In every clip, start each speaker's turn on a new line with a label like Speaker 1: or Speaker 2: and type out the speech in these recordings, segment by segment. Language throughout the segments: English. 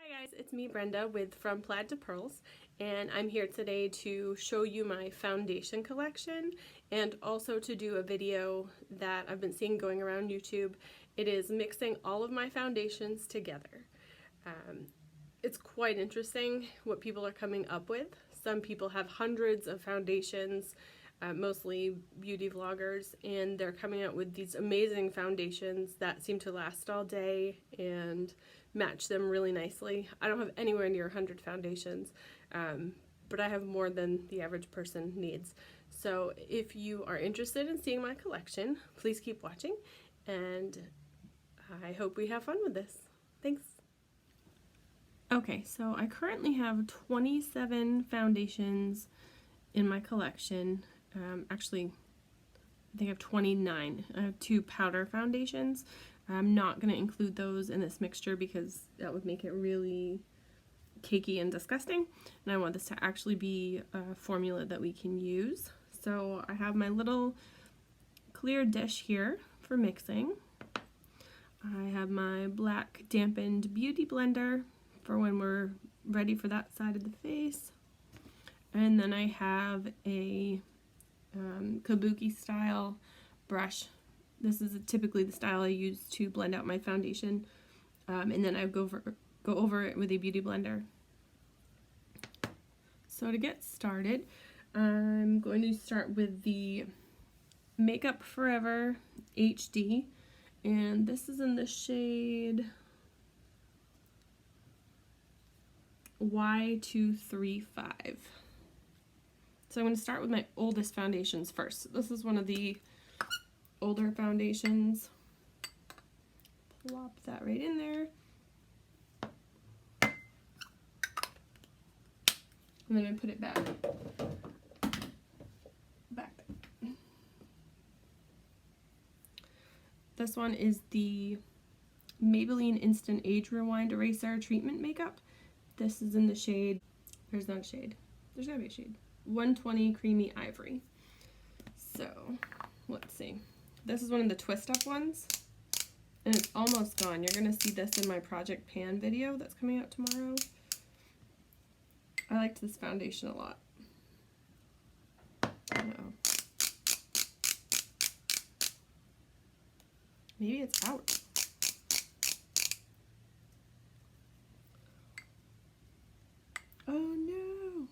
Speaker 1: Hi guys, it's me Brenda with From Plaid to Pearls, and I'm here today to show you my foundation collection and also to do a video that I've been seeing going around YouTube. It is mixing all of my foundations together. It's quite interesting what people are coming up with. Some people have hundreds of foundations, mostly beauty vloggers, and they're coming out with these amazing foundations that seem to last all day and match them really nicely. I don't have anywhere near 100 foundations, but I have more than the average person needs. So if you are interested in seeing my collection, please keep watching, and I hope we have fun with this. Thanks. Okay, so I currently have 27 foundations in my collection. Actually, I think I have 29. I have 2 powder foundations. I'm not going to include those in this mixture because that would make it really cakey and disgusting, and I want this to actually be a formula that we can use. So I have my little clear dish here for mixing. I have my black dampened beauty blender for when we're ready for that side of the face. And then I have a kabuki style brush. This is typically the style I use to blend out my foundation. And then I go over it with a beauty blender. So to get started, I'm going to start with the Makeup Forever HD. And this is in the shade Y235. So I'm going to start with my oldest foundations first. This is one of the older foundations. Plop that right in there. And then I put it back. This one is the Maybelline Instant Age Rewind Eraser Treatment Makeup. This is in the shade, there's not a shade, there's gotta be a shade, 120 Creamy Ivory. So, let's see. This is one of the twist up ones, and it's almost gone. You're gonna see this in my Project Pan video that's coming out tomorrow. I liked this foundation a lot. Uh-oh. Maybe it's out. Oh no!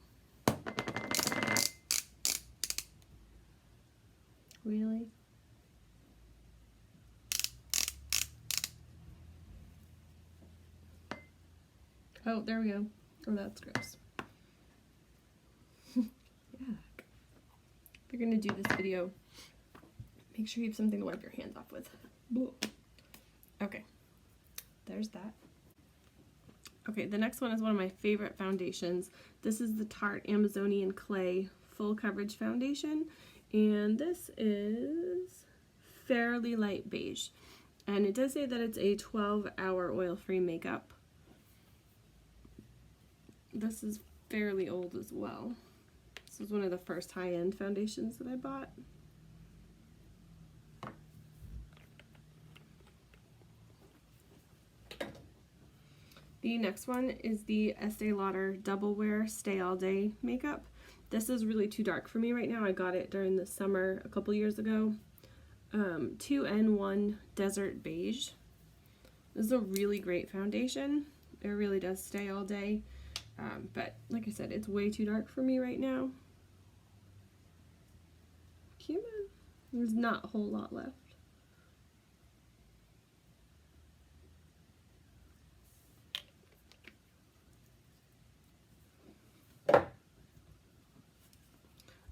Speaker 1: Really? Oh, there we go. Oh, that's gross. Yuck. If you're gonna do this video, make sure you have something to wipe your hands off with. Okay, there's that. Okay, the next one is one of my favorite foundations. This is the Tarte Amazonian Clay Full Coverage Foundation, and this is fairly light beige. And it does say that it's a 12-hour oil-free makeup. This is fairly old as well. This was one of the first high-end foundations that I bought. The next one is the Estee Lauder Double Wear Stay All Day makeup. This is really too dark for me right now. I got it during the summer a couple years ago. 2N1 Desert Beige. This is a really great foundation. It really does stay all day. But like I said, it's way too dark for me right now. Cute. There's not a whole lot left.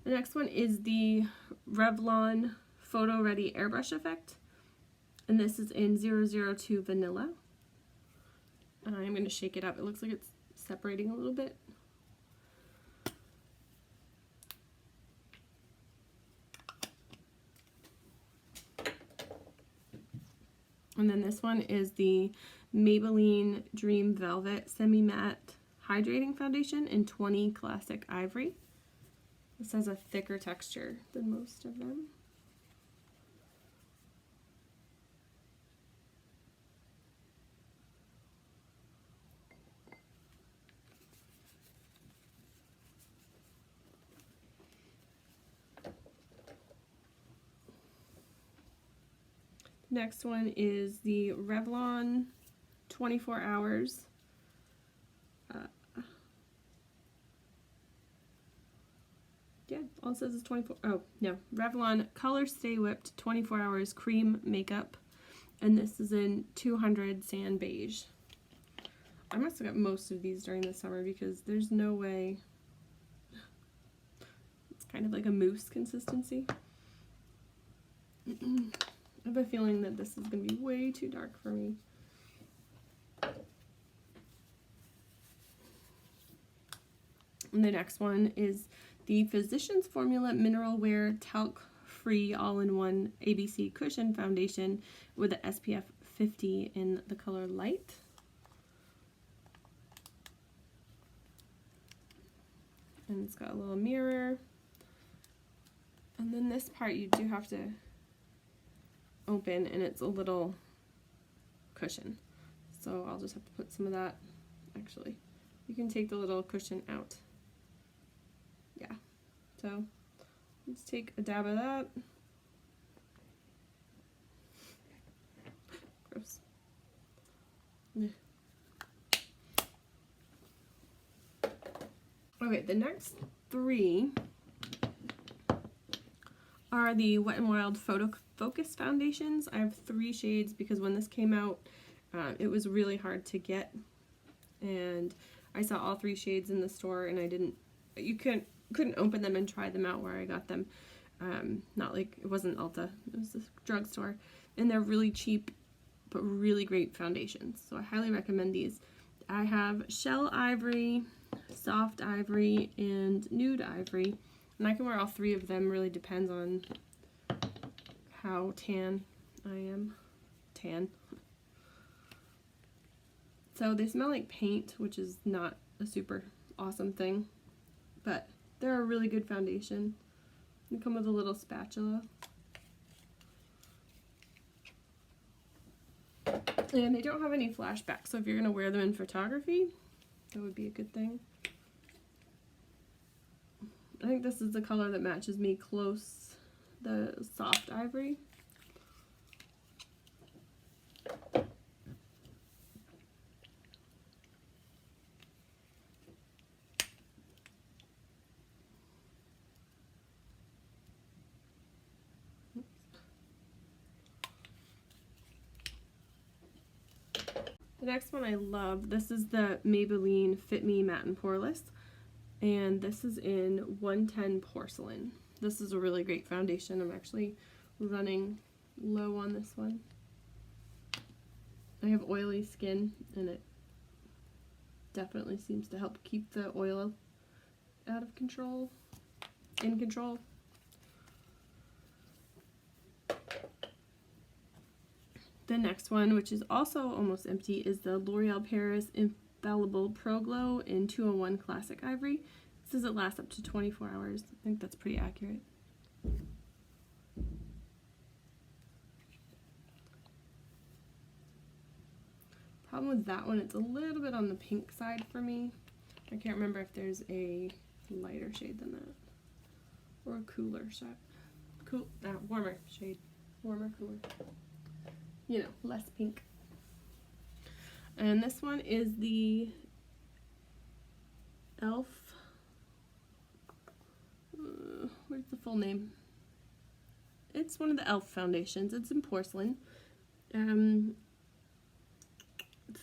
Speaker 1: The next one is the Revlon Photo Ready Airbrush Effect, and this is in 002 Vanilla. I'm going to shake it up. It looks like it's separating a little bit. And then this one is the Maybelline Dream Velvet Semi-Matte Hydrating Foundation in 20 Classic Ivory. This has a thicker texture than most of them. Next one is the Revlon 24 Hours. Yeah, all it says is 24. Oh, no. Revlon Color Stay Whipped 24 Hours Cream Makeup. And this is in 200 Sand Beige. I must have got most of these during the summer because there's no way. It's kind of like a mousse consistency. I have a feeling that this is going to be way too dark for me. And the next one is the Physicians Formula Mineral Wear Talc Free All-in-One ABC Cushion Foundation with the SPF 50 in the color Light. And it's got a little mirror. And then this part you do have to open, and it's a little cushion. So I'll just have to put some of that. Actually, you can take the little cushion out. Yeah. So let's take a dab of that. Gross. Yeah. Okay, the next three are the Wet n Wild Photo Focus foundations. I have 3 shades because when this came out, it was really hard to get, and I saw all 3 shades in the store, and you couldn't open them and try them out where I got them. Not like, it wasn't Ulta, it was a drugstore, and they're really cheap but really great foundations, so I highly recommend these. I have Shell Ivory, Soft Ivory, and Nude Ivory, and I can wear all 3 of them. Really depends on how tan I am. Tan. So they smell like paint, which is not a super awesome thing, but they're a really good foundation. They come with a little spatula. And they don't have any flashback, so if you're going to wear them in photography, that would be a good thing. I think this is the color that matches me close, the Soft Ivory. The next one I love, this is the Maybelline Fit Me Matte and Poreless, and this is in 110 Porcelain. This is a really great foundation. I'm actually running low on this one. I have oily skin, and it definitely seems to help keep the oil out of control, in control. The next one, which is also almost empty, is the L'Oreal Paris Infallible Pro Glow in 201 Classic Ivory. It says it lasts up to 24 hours. I think that's pretty accurate. Problem with that one, it's a little bit on the pink side for me. I can't remember if there's a lighter shade than that, or a cooler shade. Warmer shade. Warmer, cooler. You know, less pink. And this one is the e.l.f. Where's the full name? It's one of the e.l.f. foundations. It's in porcelain. It's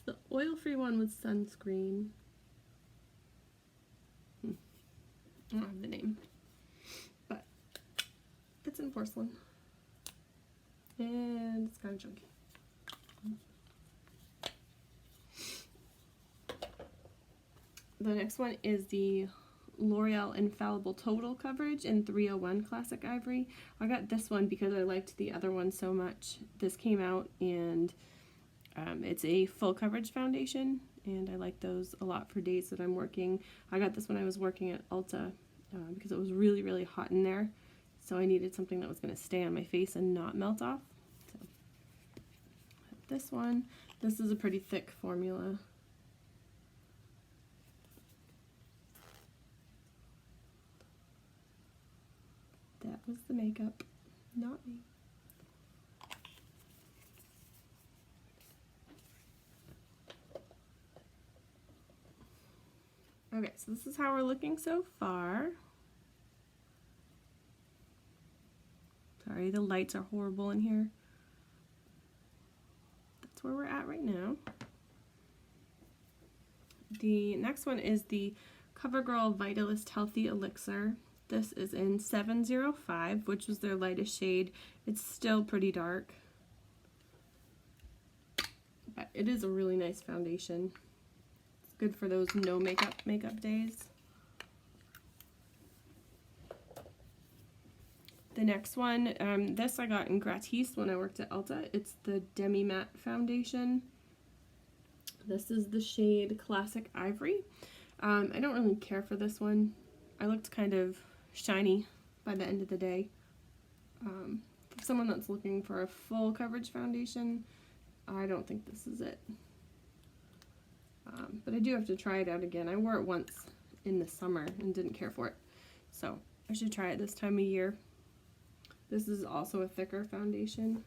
Speaker 1: the oil-free one with sunscreen. I don't have the name, but it's in porcelain. And it's kind of chunky. The next one is the L'Oreal Infallible Total Coverage in 301 Classic Ivory. I got this one because I liked the other one so much. This came out, and it's a full coverage foundation, and I like those a lot for days that I'm working. I got this when I was working at Ulta because it was really, really hot in there, so I needed something that was going to stay on my face and not melt off. So this one, this is a pretty thick formula. That was the makeup, not me. Okay, so this is how we're looking so far. Sorry, the lights are horrible in here. That's where we're at right now. The next one is the CoverGirl Vitalist Healthy Elixir. This is in 705, which was their lightest shade. It's still pretty dark, but it is a really nice foundation. It's good for those no makeup days. The next one, this I got in Gratis when I worked at Ulta. It's the Demi Matte Foundation. This is the shade Classic Ivory. I don't really care for this one. I looked kind of shiny by the end of the day. For someone that's looking for a full coverage foundation, I don't think this is it. But I do have to try it out again. I wore it once in the summer and didn't care for it. So I should try it this time of year. This is also a thicker foundation.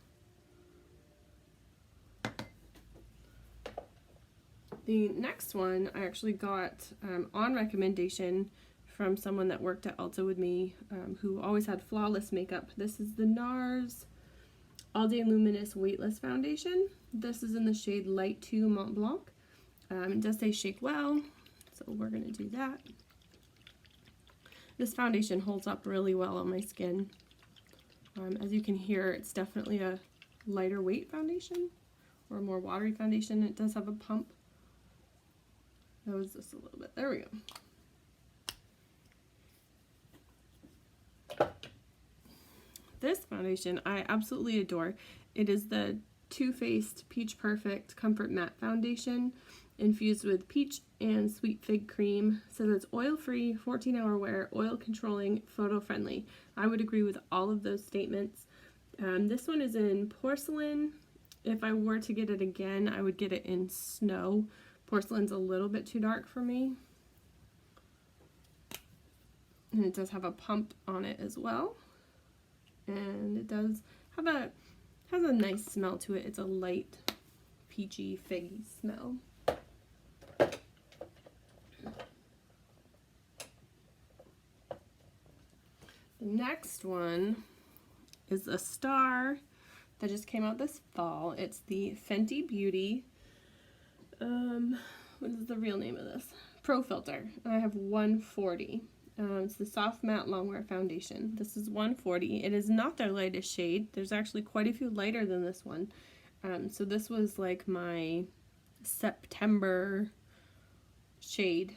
Speaker 1: The next one I actually got on recommendation from someone that worked at Ulta with me, who always had flawless makeup. This is the NARS All Day Luminous Weightless Foundation. This is in the shade Light 2 Mont Blanc. It does say shake well, so we're going to do that. This foundation holds up really well on my skin. As you can hear, it's definitely a lighter weight foundation or a more watery foundation. It does have a pump. That was just a little bit. There we go. This foundation I absolutely adore. It is the Too Faced Peach Perfect Comfort Matte Foundation infused with peach and sweet fig cream. So it's oil-free, 14-hour wear, oil-controlling, photo-friendly. I would agree with all of those statements. This one is in Porcelain. If I were to get it again, I would get it in Snow. Porcelain's a little bit too dark for me. And it does have a pump on it as well. And it does have has a nice smell to it. It's a light, peachy, figgy smell. The next one is a star that just came out this fall. It's the Fenty Beauty, what is the real name of this? Pro Filter. I have 140. It's the Soft Matte Longwear Foundation. This is 140. It is not their lightest shade. There's actually quite a few lighter than this one. So this was like my September shade.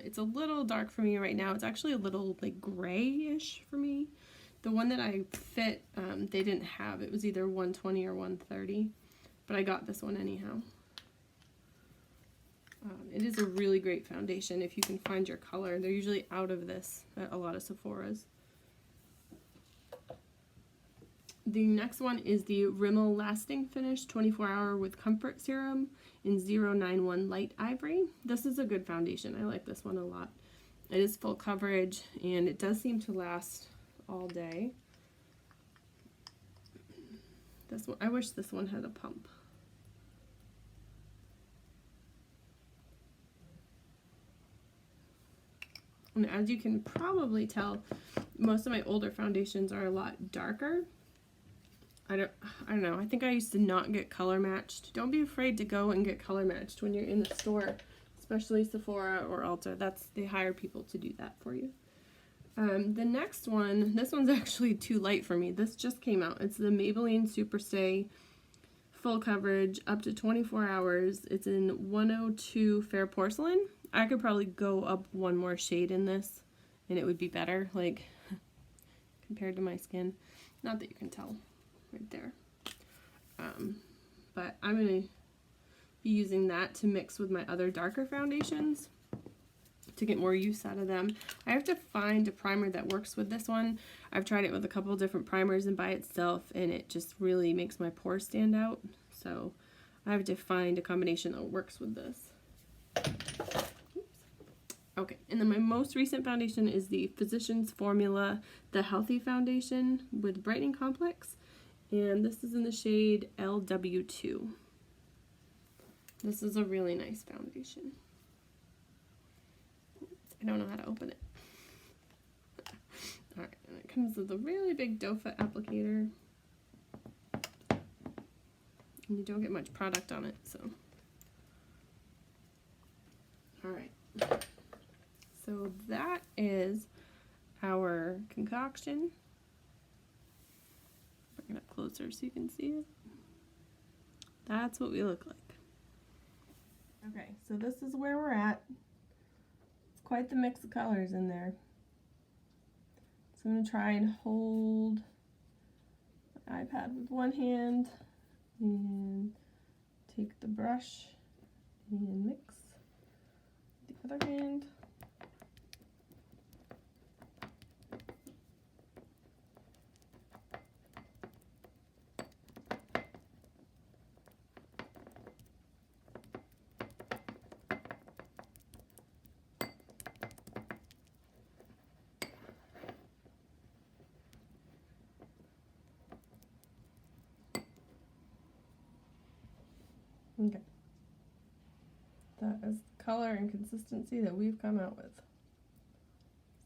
Speaker 1: It's a little dark for me right now. It's actually a little like grayish for me. The one that I fit, they didn't have. It was either 120 or 130, but I got this one anyhow. It is a really great foundation if you can find your color. They're usually out of this at a lot of Sephora's. The next one is the Rimmel Lasting Finish 24-Hour with Comfort Serum in 091 Light Ivory. This is a good foundation. I like this one a lot. It is full coverage and it does seem to last all day. This one, I wish this one had a pump. And as you can probably tell, most of my older foundations are a lot darker. I don't know. I think I used to not get color matched. Don't be afraid to go and get color matched when you're in the store, especially Sephora or Ulta. They hire people to do that for you. The next one, this one's actually too light for me. This just came out. It's the Maybelline Superstay Full Coverage up to 24 hours. It's in 102 Fair Porcelain. I could probably go up one more shade in this and it would be better, like, compared to my skin. Not that you can tell right there. But I'm going to be using that to mix with my other darker foundations to get more use out of them. I have to find a primer that works with this one. I've tried it with a couple different primers and by itself, and it just really makes my pores stand out. So I have to find a combination that works with this. Okay, and then my most recent foundation is the Physicians Formula The Healthy Foundation with Brightening Complex. And this is in the shade LW2. This is a really nice foundation. I don't know how to open it. Alright, and it comes with a really big doe foot applicator. And you don't get much product on it, so. Alright. So that is our concoction. Bring it up closer so you can see it. That's what we look like. Okay, so this is where we're at. It's quite the mix of colors in there. So I'm going to try and hold my iPad with one hand and take the brush and mix with the other hand. Okay. That is the color and consistency that we've come out with.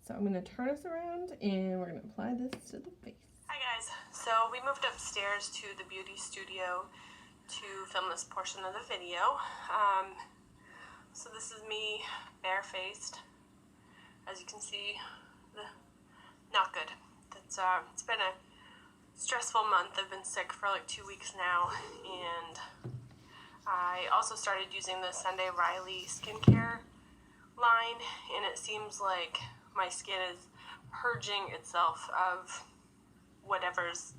Speaker 1: So I'm going to turn us around and we're going to apply this to the face. Hi guys. So we moved upstairs to the beauty studio to film this portion of the video. So this is me barefaced. As you can see, not good. It's been a stressful month. I've been sick for like 2 weeks now, and I also started using the Sunday Riley skincare line, and it seems like my skin is purging itself of whatever's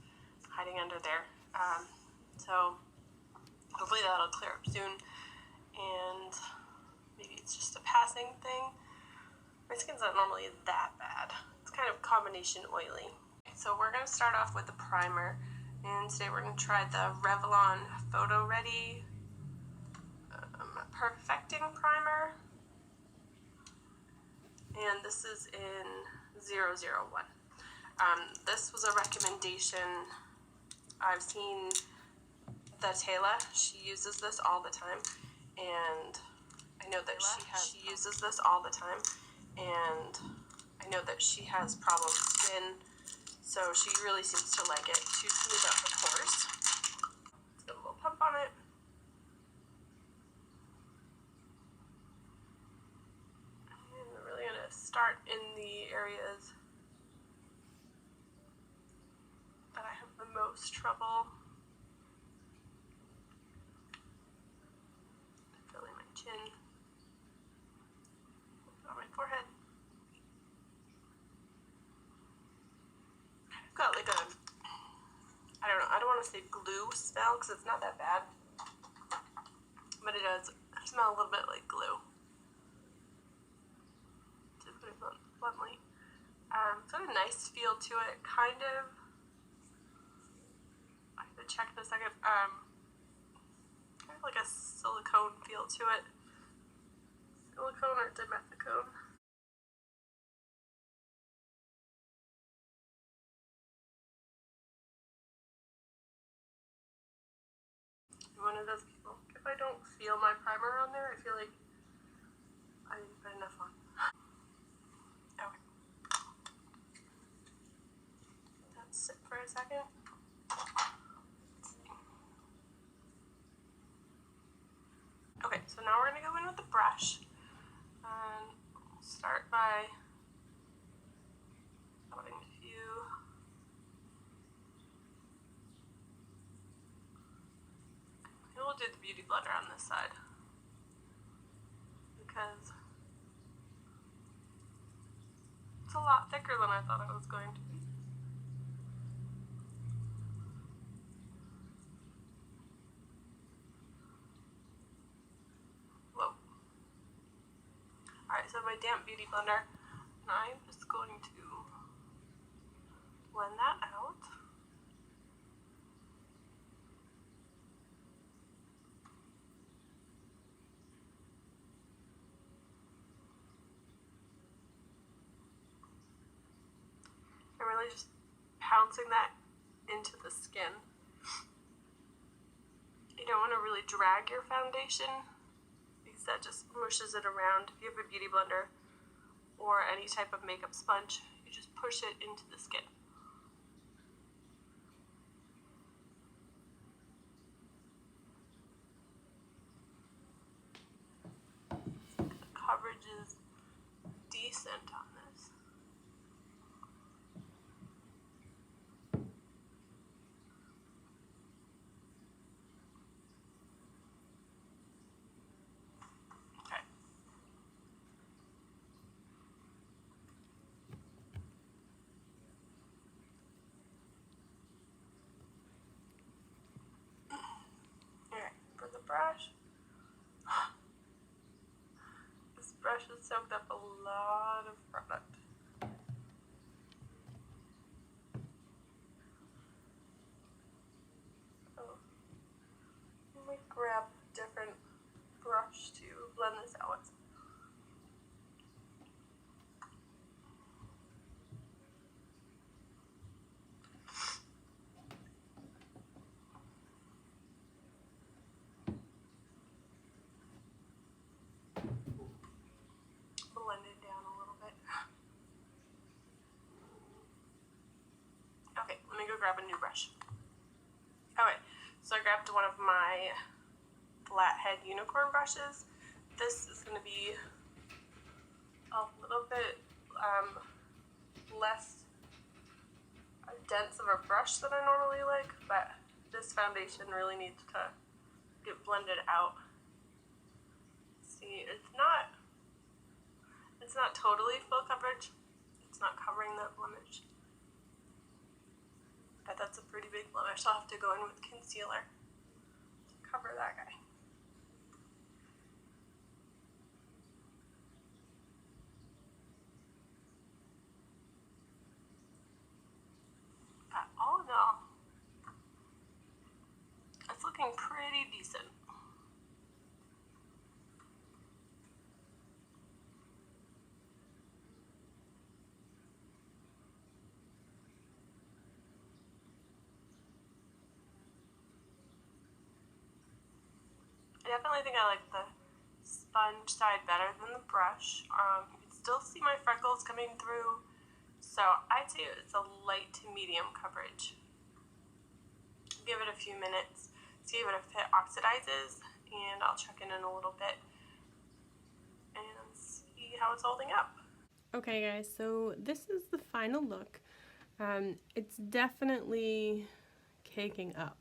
Speaker 1: hiding under there. So hopefully that'll clear up soon, and maybe it's just a passing thing. My skin's not normally that bad. It's kind of combination oily. So we're going to start off with the primer, and today we're going to try the Revlon Photo Ready Perfecting Primer, and this is in 001. This was a recommendation. I've seen the Taylor, she uses this all the time, and I know that she uses this all the time, and I know that she has problem skin, so she really seems to like it to smooth out the pores. Let's get a little pump on it. Start in the areas that I have the most trouble. Filling my chin, on my forehead. I've got like a, I don't want to say glue smell because it's not that bad, but it does smell a little bit like glue. Bluntly. It's got a nice feel to it, kind of. I have to check in a second. Kind of like a silicone feel to it. Silicone or dimethicone. I'm one of those people. If I don't feel my primer on there, I feel like I didn't put enough on. Okay. Let's sit for a second. Okay, so now we're going to go in with the brush. And we'll start by putting a few. And we'll do the Beauty Blender on this side, because it's a lot thicker than I thought it was going to be. Whoa. Alright, so my damp Beauty Blender, and I'm just going to blend that out. I'm really just pouncing that into the skin. You don't want to really drag your foundation because that just mushes it around. If you have a Beauty Blender or any type of makeup sponge. You just push it into the skin. The coverage is decent on this. Okay. Alright, for the brush. This brush has soaked up a lot of product. Let me grab a different brush to blend this out with. Blend it down a little bit. Okay, let me go grab a new brush. Okay, so I grabbed one of my flathead unicorn brushes. This is going to be a little bit less dense of a brush than I normally like, but this foundation really needs to get blended out. See, it's not totally full coverage. It's not covering that blemish. But that's a pretty big blemish. I'll have to go in with concealer to cover that guy. But all in all, it's looking pretty decent. I definitely think I like the sponge side better than the brush. You can still see my freckles coming through, so I'd say it's a light to medium coverage. Give it a few minutes, see if it oxidizes, and I'll check in a little bit and see how it's holding up. Okay guys, so this is the final look. It's definitely caking up.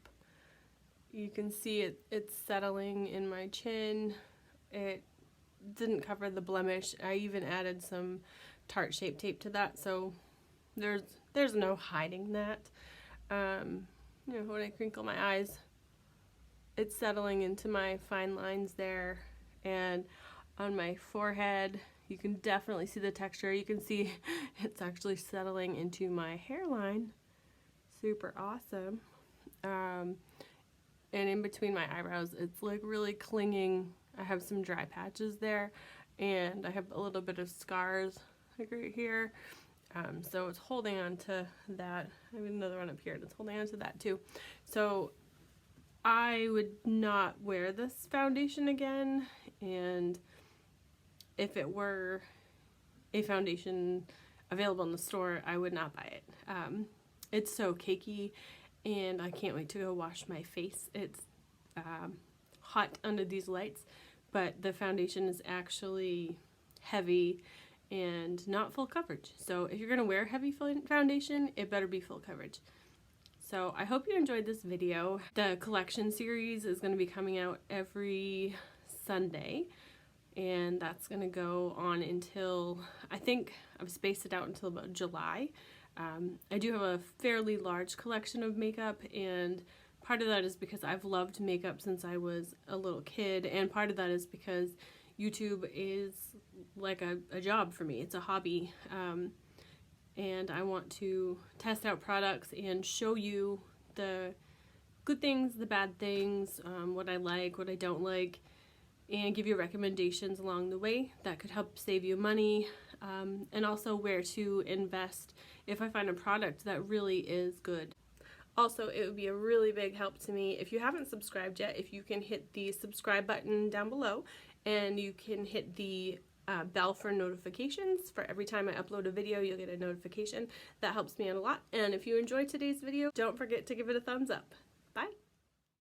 Speaker 1: You can see it's settling in my chin. It didn't cover the blemish. I even added some Tarte Shape Tape to that, so there's no hiding that. You know, when I crinkle my eyes, it's settling into my fine lines there, and on my forehead, you can definitely see the texture. You can see it's actually settling into my hairline. Super awesome. And in between my eyebrows, it's like really clinging. I have some dry patches there, and I have a little bit of scars like right here. So it's holding on to that. I have another one up here that's holding on to that too. So I would not wear this foundation again, and if it were a foundation available in the store, I would not buy it. It's so cakey, and I can't wait to go wash my face. It's hot under these lights, but the foundation is actually heavy and not full coverage. So if you're going to wear heavy foundation, it better be full coverage. So I hope you enjoyed this video. The collection series is going to be coming out every Sunday, and that's going to go on until, I think I've spaced it out until about July. I do have a fairly large collection of makeup, and part of that is because I've loved makeup since I was a little kid, and part of that is because YouTube is like a job for me. It's a hobby, and I want to test out products and show you the good things, the bad things, what I like, what I don't like, and give you recommendations along the way that could help save you money, and also where to invest if I find a product that really is good. Also, it would be a really big help to me if you haven't subscribed yet, if you can hit the subscribe button down below, and you can hit the bell for notifications. For every time I upload a video, you'll get a notification. That helps me out a lot. And if you enjoyed today's video, don't forget to give it a thumbs up.